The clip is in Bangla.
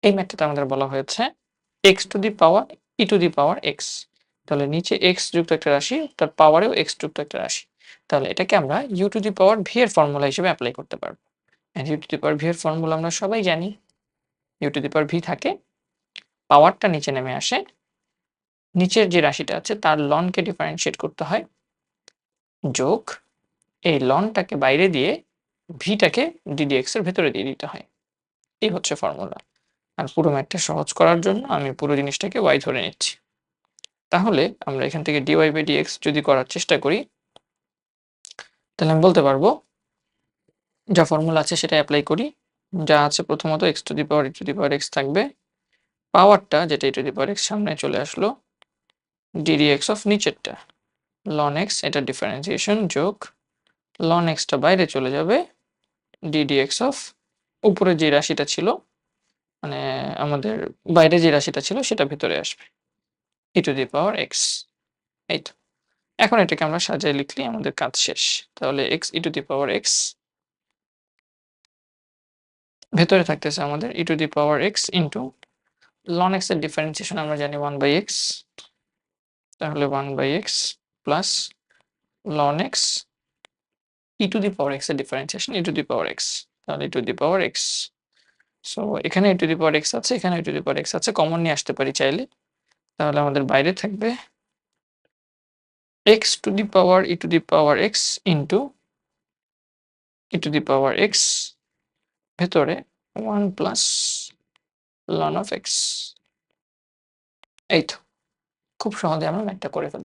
এই ম্যাথটাতে আমাদের বলা হয়েছে x two the power e two the power x। তাহলে নিচে x যুক্ত একটা রাশি, তার পাওয়ারেও x যুক্ত একটা রাশি। তাহলে এটাকে আমরা u to the power v এর ফর্মুলা হিসেবে এপ্লাই করতে পারব। And u to the power v এর ফর্মুলা আমরা সবাই জানি। u to the power v থাকে, পাওয়ারটা নিচে নেমে আসে। নিচের যে রাশিটা আছে তার লনকে ডিফারেনশিয়েট করতে হয়, যোগ এই লনটাকে বাইরে দিয়ে ভিটাকে ddx এর ভেতরে দিয়ে দিতে হয়। এই হচ্ছে ফর্মুলা। আর পুরো ম্যাথটা সহজ করার জন্য আমি পুরো জিনিসটাকে y ধরে নিচ্ছি। তাহলে আমরা এখান থেকে dy/dx যদি করার চেষ্টা করি, তাহলে আমি বলতে পারবো যা ফর্মুলা আছে সেটা এপ্লাই করি। যা আছে প্রথমত x two the power e two the power x থাকবে। পাওয়ারটা যেটা e two the power x সামনে চলে আসলো, ddx অফ নিচেরটা ln x, এটা ডিফারেন্সিয়েশন, যোগ ln x টা বাইরে চলে যাবে, ddx অফ উপরে যে রাশিটা ছিল, মানে আমাদের বাইরে যে রাশিটা ছিল সেটা ভেতরে আসবে, e two the power x। এই তো। এখন এটাকে আমরা সাজিয়ে লিখলেই আমাদের কাজ শেষ। তাহলে x e two the power x, ভেতরে থাকতেছে আমাদের e two the power x into ln x এর ডিফারেন্সিয়েশন আমরা জানি 1/x, তাহলে 1/x plus ln x e two the power x এর differentiation e two the power x, তাহলে e two the power x। So এখানে e two the power x আছে, এখানে e two the power x আছে, কমন নিয়ে আসতে পারি চাইলে। তাহলে আমাদের বাইরে থাকবে x two the power e two the power x into e two the power x, ভেতরে 1 প্লাস ln of x। এই তো। খুব সহজে আমরা ম্যাথটা করে ফেলতে